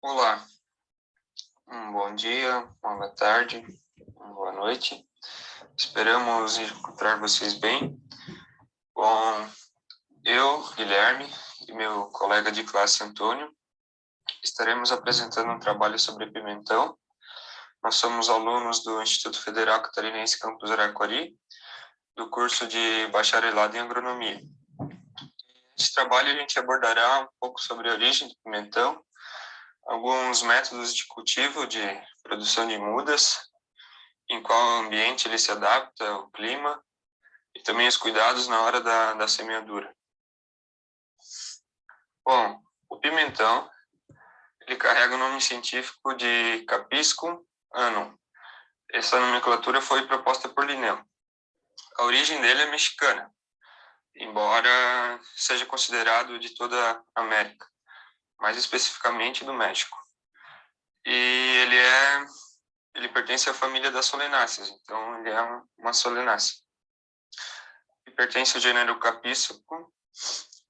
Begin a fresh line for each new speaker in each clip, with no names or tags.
Olá, um bom dia, uma boa tarde, uma boa noite. Esperamos encontrar vocês bem. Bom, eu, Guilherme, e meu colega de classe, Antônio, estaremos apresentando um trabalho sobre pimentão. Nós somos alunos do Instituto Federal Catarinense Campus Araquari, do curso de Bacharelado em Agronomia. Neste trabalho a gente abordará um pouco sobre a origem do pimentão, alguns métodos de cultivo de produção de mudas, em qual ambiente ele se adapta, o clima, e também os cuidados na hora da semeadura. Bom, o pimentão, ele carrega o nome científico de Capiscum annum. Essa nomenclatura foi proposta por Linneu. A origem dele é mexicana, embora seja considerado de toda a América, mais especificamente do México. E ele pertence à família das solenáceas, então ele é uma solenácea. E pertence ao gênero Capsicum,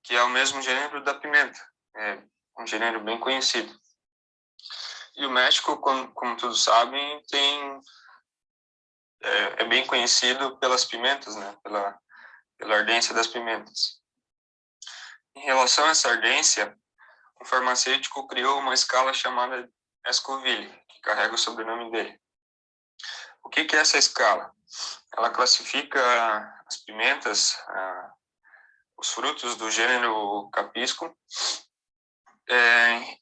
que é o mesmo gênero da pimenta, é um gênero bem conhecido. E o México, como todos sabem, é bem conhecido pelas pimentas, né? Pela ardência das pimentas. Em relação a essa ardência, o farmacêutico criou uma escala chamada Scoville, que carrega o sobrenome dele. O que é essa escala? Ela classifica as pimentas, os frutos do gênero Capiscum,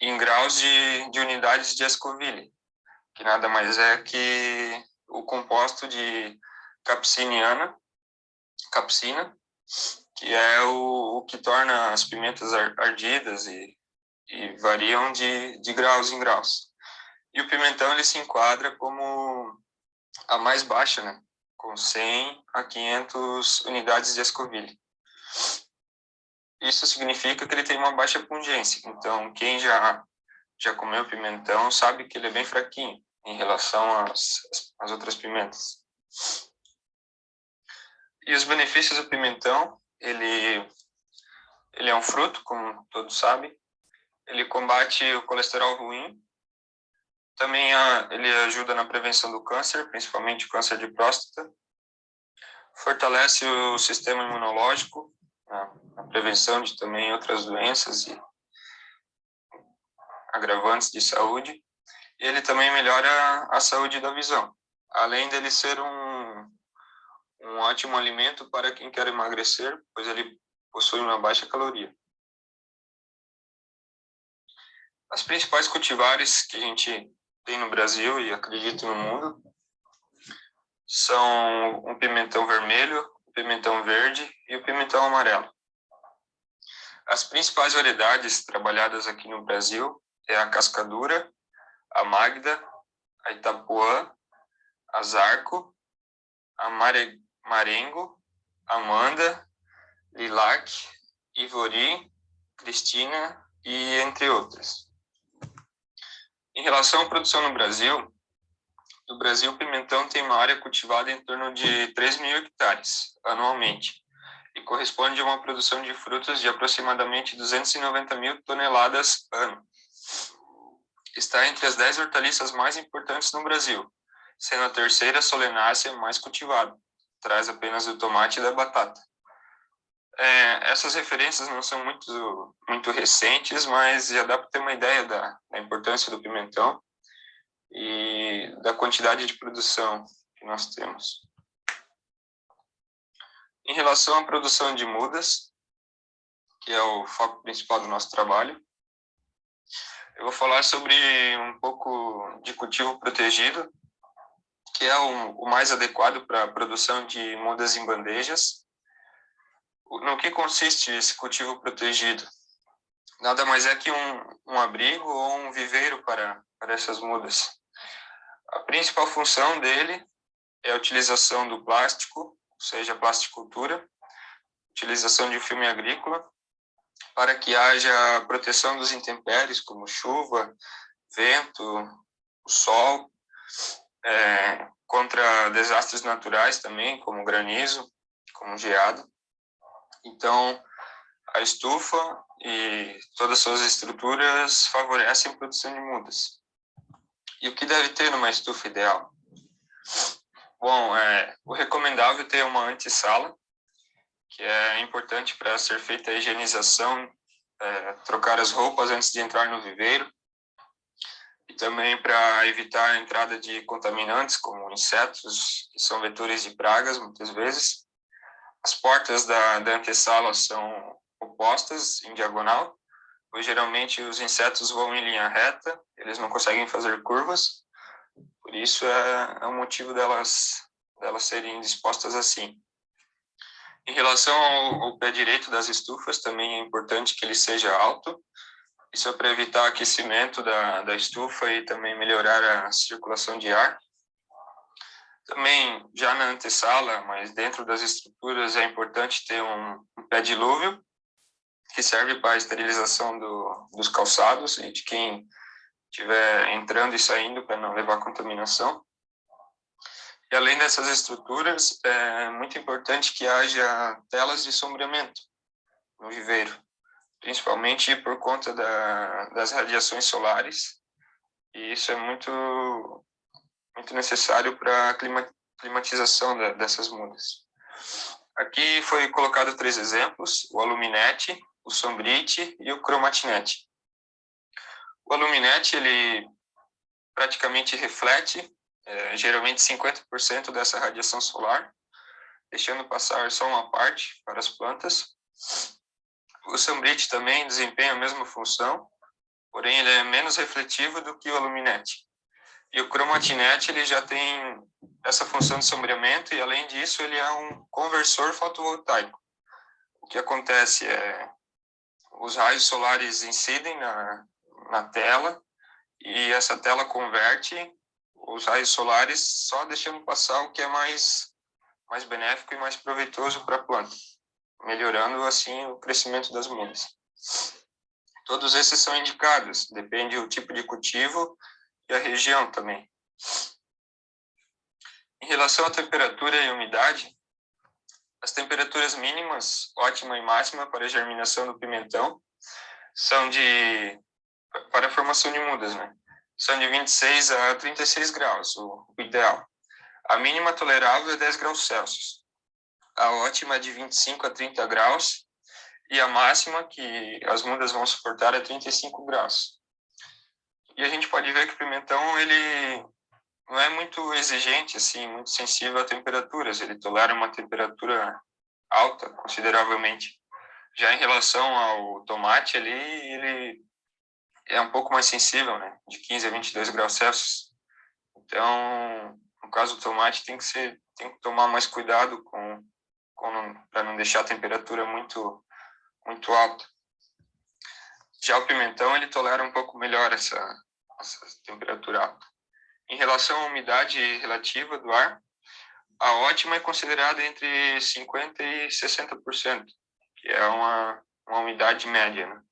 em graus de unidades de Scoville, que nada mais é que o composto de capsina, que é o que torna as pimentas ardidas e variam de graus em graus. E o pimentão ele se enquadra como a mais baixa, né? Com 100 a 500 unidades de Scoville. Isso significa que ele tem uma baixa pungência. Então, quem já comeu pimentão sabe que ele é bem fraquinho em relação às outras pimentas. E os benefícios do pimentão, ele é um fruto, como todos sabem. Ele combate o colesterol ruim. Também ele ajuda na prevenção do câncer, principalmente o câncer de próstata. Fortalece o sistema imunológico, na prevenção de também outras doenças e agravantes de saúde. E ele também melhora a saúde da visão, além dele ser um ótimo alimento para quem quer emagrecer, pois ele possui uma baixa caloria. As principais cultivares que a gente tem no Brasil e acredito no mundo são o pimentão vermelho, o pimentão verde e o pimentão amarelo. As principais variedades trabalhadas aqui no Brasil é a cascadura, a Magda, a Itapuã, a Zarco, a Marengo, Amanda, Lilac, Ivori, Cristina e entre outras. Em relação à produção no Brasil, o pimentão tem uma área cultivada em torno de 3.000 hectares anualmente e corresponde a uma produção de frutos de aproximadamente 290.000 toneladas ano. Está entre as 10 hortaliças mais importantes no Brasil, sendo a terceira solenácea mais cultivada, atrás apenas do tomate e da batata. Essas referências não são muito recentes, mas já dá para ter uma ideia da importância do pimentão e da quantidade de produção que nós temos. Em relação à produção de mudas, que é o foco principal do nosso trabalho, eu vou falar sobre um pouco de cultivo protegido, que é o mais adequado para a produção de mudas em bandejas. No que consiste esse cultivo protegido? Nada mais é que um abrigo ou um viveiro para essas mudas. A principal função dele é a utilização do plástico, ou seja, a plasticultura, utilização de filme agrícola, para que haja proteção dos intempéries, como chuva, vento, o sol, contra desastres naturais também, como granizo, como geada. Então, A estufa e todas as suas estruturas favorecem a produção de mudas. E o que deve ter numa estufa ideal? Bom, o recomendável é ter uma antessala, que é importante para ser feita a higienização, trocar as roupas antes de entrar no viveiro, e também para evitar a entrada de contaminantes, como insetos, que são vetores de pragas, muitas vezes. As portas da antessala são opostas, em diagonal, pois geralmente os insetos voam em linha reta, eles não conseguem fazer curvas, por isso é o motivo delas serem dispostas assim. Em relação ao pé direito das estufas, também é importante que ele seja alto, isso é para evitar aquecimento da estufa e também melhorar a circulação de ar. Também, já na antessala, mas dentro das estruturas, é importante ter um pé dilúvio, que serve para a esterilização dos calçados e de quem estiver entrando e saindo para não levar contaminação. E além dessas estruturas, é muito importante que haja telas de sombreamento no viveiro, principalmente por conta das radiações solares, e isso é muito necessário para a climatização dessas mudas. Aqui foi colocado 3 exemplos: o aluminete, o sombrite e o cromatinete. O aluminete, ele praticamente reflete, geralmente 50% dessa radiação solar, deixando passar só uma parte para as plantas. O sombrite também desempenha a mesma função, porém ele é menos refletivo do que o aluminete. E o cromatinete, ele já tem essa função de sombreamento e, além disso, ele é um conversor fotovoltaico. O que acontece é os raios solares incidem na tela e essa tela converte os raios solares, só deixando passar o que é mais benéfico e mais proveitoso para a planta, melhorando assim o crescimento das mudas. Todos esses são indicados, depende do tipo de cultivo e a região também. Em relação à temperatura e umidade, as temperaturas mínimas, ótima e máxima para a germinação do pimentão, são para a formação de mudas, né? São de 26 a 36 graus, o ideal. A mínima tolerável é 10 graus Celsius. A ótima é de 25 a 30 graus e a máxima que as mudas vão suportar é 35 graus. E a gente pode ver que o pimentão, ele não é muito exigente, assim, muito sensível a temperaturas. Ele tolera uma temperatura alta, consideravelmente. Já em relação ao tomate ali, ele é um pouco mais sensível, né? De 15 a 22 graus Celsius. Então, no caso do tomate, tem que tomar mais cuidado para não deixar a temperatura muito alta. Já o pimentão, ele tolera um pouco melhor essa temperatura alta. Em relação à umidade relativa do ar, a ótima é considerada entre 50% e 60%, que é uma umidade média, né?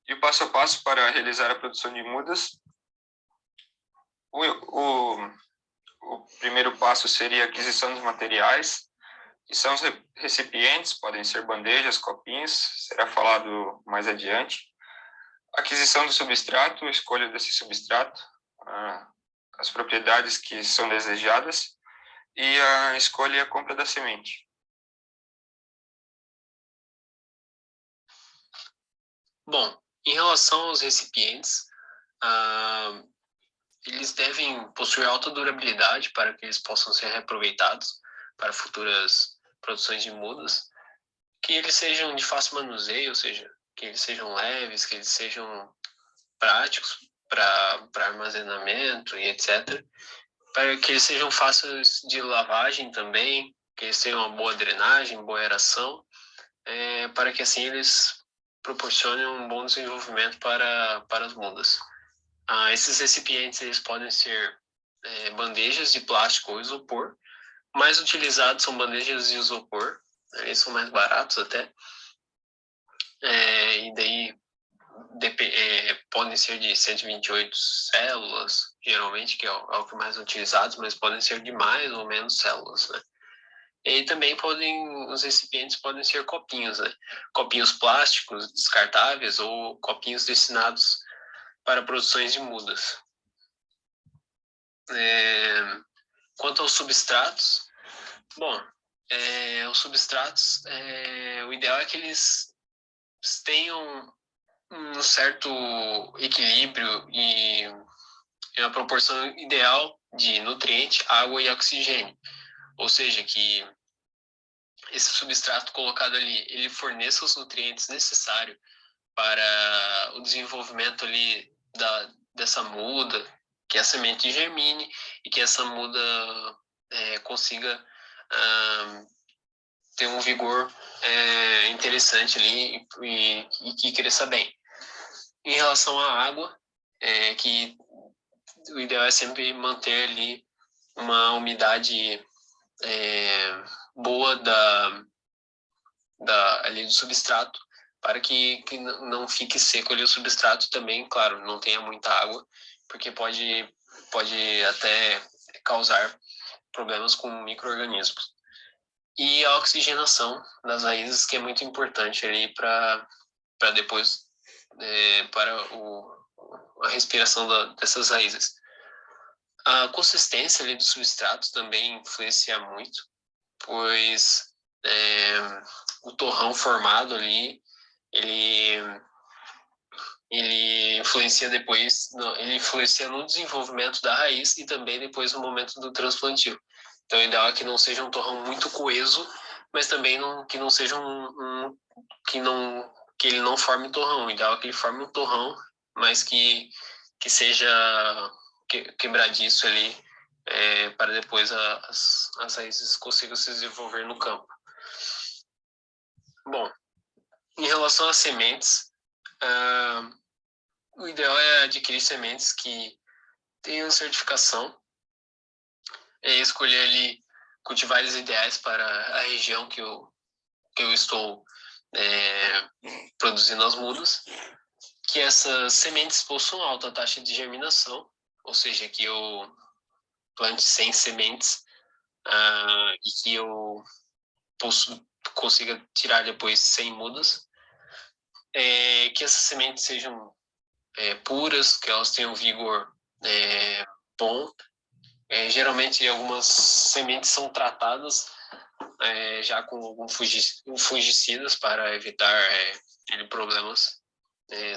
E o passo a passo para realizar a produção de mudas. O primeiro passo seria a aquisição dos materiais, que são os recipientes, podem ser bandejas, copinhos, será falado mais adiante. Aquisição do substrato, escolha desse substrato, as propriedades que são desejadas e a escolha e a compra da semente.
Bom, em relação aos recipientes, eles devem possuir alta durabilidade para que eles possam ser reaproveitados para futuras produções de mudas, que eles sejam de fácil manuseio, ou seja, que eles sejam leves, que eles sejam práticos para armazenamento e etc. Para que eles sejam fáceis de lavagem também, que eles tenham uma boa drenagem, boa aeração, para que assim eles proporcionem um bom desenvolvimento para as mudas. Esses recipientes eles podem ser bandejas de plástico ou isopor. Mais utilizados são bandejas de isopor, eles são mais baratos até. E daí podem ser de 128 células, geralmente, que é o que mais é utilizado, mas podem ser de mais ou menos células, né? E também os recipientes podem ser copinhos, né? Copinhos plásticos descartáveis ou copinhos destinados para produções de mudas. Quanto aos substratos, bom, os substratos, o ideal é que eles tenham um certo equilíbrio e uma proporção ideal de nutriente, água e oxigênio. Ou seja, que esse substrato colocado ali, ele forneça os nutrientes necessários para o desenvolvimento ali dessa muda, que a semente germine e que essa muda consiga ter um vigor interessante ali e que cresça bem. Em relação à água, que o ideal é sempre manter ali uma umidade boa ali do substrato, para que não fique seco ali o substrato também, claro, não tenha muita água, porque pode até causar problemas com micro-organismos. E a oxigenação das raízes, que é muito importante ali para depois, para a respiração dessas raízes. A consistência ali do substrato também influencia muito, pois o torrão formado ali, ele influencia depois, ele influencia no desenvolvimento da raiz e também depois no momento do transplantio. Então, o ideal é que não seja um torrão muito coeso, mas também que não seja que ele não forme torrão. O ideal é que ele forme um torrão, mas que seja quebradiço ali, para depois as raízes consigam se desenvolver no campo. Bom, em relação às sementes, o ideal é adquirir sementes que tenham certificação, escolher ali cultivares ideais para a região que eu estou produzindo as mudas, que essas sementes possuam alta taxa de germinação, ou seja, que eu plante 100 sementes e que eu consiga tirar depois 100 mudas, que essas sementes sejam puras, que elas tenham vigor bom. Geralmente algumas sementes são tratadas já com alguns fungicidas para evitar problemas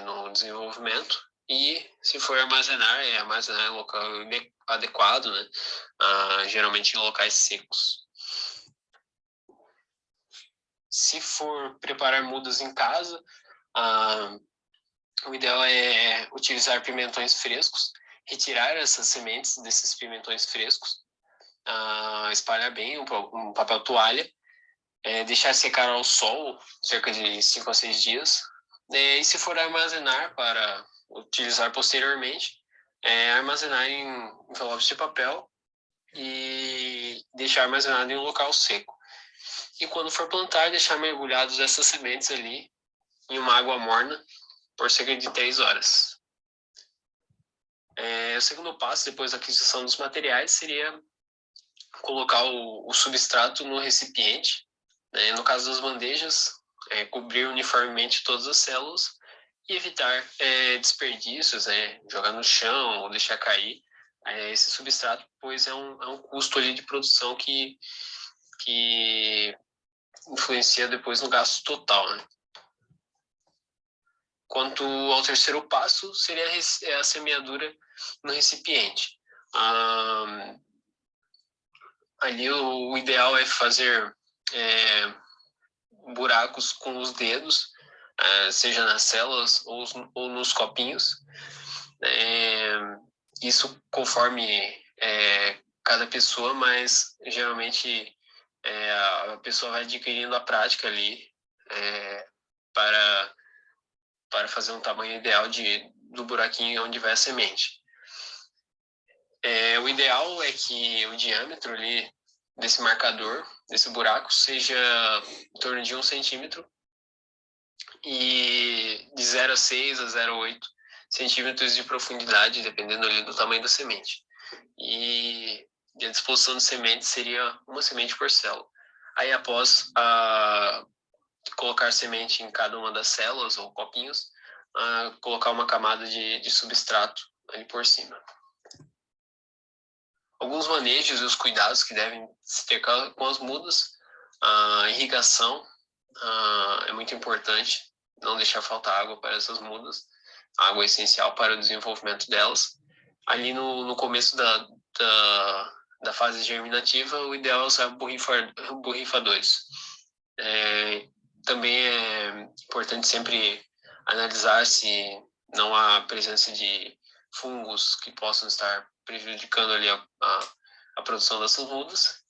no desenvolvimento. E se for armazenar, armazenar em local adequado, né? Geralmente em locais secos. Se for preparar mudas em casa, o ideal é utilizar pimentões frescos, retirar essas sementes desses pimentões frescos, espalhar bem um papel toalha, deixar secar ao sol cerca de 5 a 6 dias, e se for armazenar para utilizar posteriormente, armazenar em envelopes de papel e deixar armazenado em um local seco. E quando for plantar, deixar mergulhados essas sementes ali em uma água morna por cerca de 3 horas. O segundo passo, depois da aquisição dos materiais, seria colocar o substrato no recipiente. No caso das bandejas, cobrir uniformemente todas as células e evitar desperdícios, jogar no chão ou deixar cair esse substrato, pois é um custo ali de produção que influencia depois no gasto total, né? Quanto ao terceiro passo, seria a semeadura no recipiente. Ali o ideal é fazer buracos com os dedos, seja nas células ou nos copinhos. Isso conforme cada pessoa, mas geralmente a pessoa vai adquirindo a prática ali para fazer um tamanho ideal do buraquinho onde vai a semente. O ideal é que o diâmetro ali desse marcador, desse buraco, seja em torno de 1 centímetro e de 0,6 a 0,8 centímetros de profundidade, dependendo ali do tamanho da semente. E a disposição de sementes seria uma semente por célula. Aí, após colocar semente em cada uma das células ou copinhos, colocar uma camada de substrato ali por cima. Alguns manejos e os cuidados que devem se ter com as mudas. A irrigação é muito importante, não deixar faltar água para essas mudas. A água é essencial para o desenvolvimento delas. Ali no começo da fase germinativa, o ideal é usar borrifadores. Também é importante sempre analisar se não há presença de fungos que possam estar prejudicando ali a produção dessas mudas.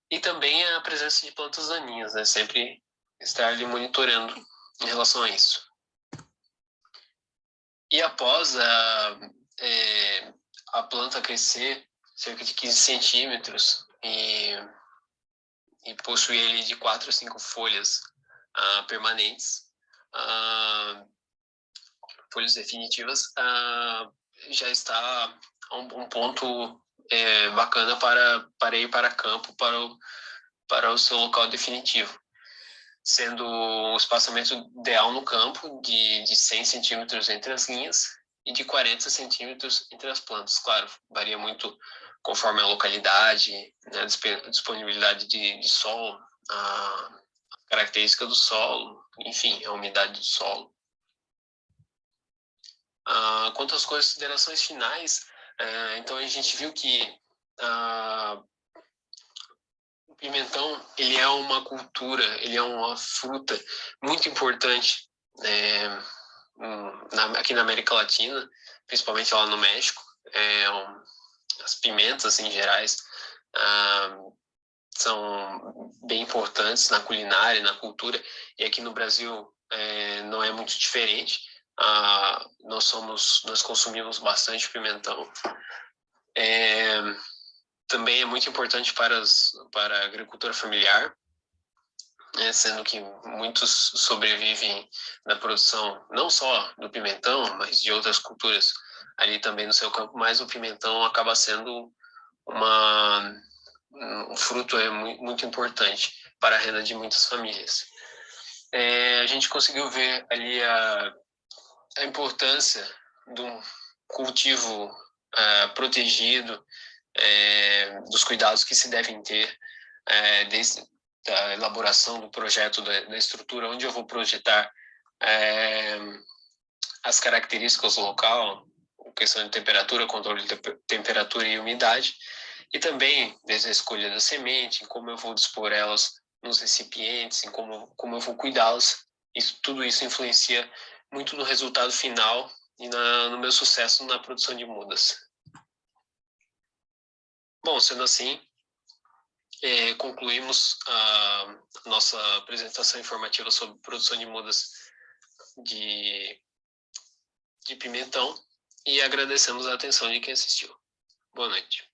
E também a presença de plantas daninhas, né? Sempre estar ali monitorando em relação a isso. E após a planta crescer cerca de 15 centímetros e possuir ali de 4 a 5 folhas permanentes, folhas definitivas, já está a um ponto bacana para ir para campo, para o seu local definitivo, sendo o espaçamento ideal no campo de 100 centímetros entre as linhas e de 40 centímetros entre as plantas. Claro, varia muito conforme a localidade, né, a disponibilidade de solo, a característica do solo, enfim, a umidade do solo. Quanto às considerações finais, então a gente viu que o pimentão, ele é uma cultura, ele é uma fruta muito importante aqui na América Latina, principalmente lá no México. As pimentas em gerais são bem importantes na culinária, na cultura, e aqui no Brasil não é muito diferente. Nós consumimos bastante pimentão. Também é muito importante para a agricultura familiar, sendo que muitos sobrevivem da produção não só do pimentão, mas de outras culturas ali também no seu campo, mas o pimentão acaba sendo um fruto muito importante para a renda de muitas famílias. A gente conseguiu ver ali a importância do cultivo protegido, dos cuidados que se devem ter desde a elaboração do projeto da estrutura, onde eu vou projetar as características do local, questão de temperatura, controle de temperatura e umidade, e também desde a escolha da semente, em como eu vou dispor elas nos recipientes, em como eu vou cuidá-las. Tudo isso influencia muito no resultado final e no meu sucesso na produção de mudas. Bom, sendo assim, concluímos a nossa apresentação informativa sobre produção de mudas de pimentão e agradecemos a atenção de quem assistiu. Boa noite.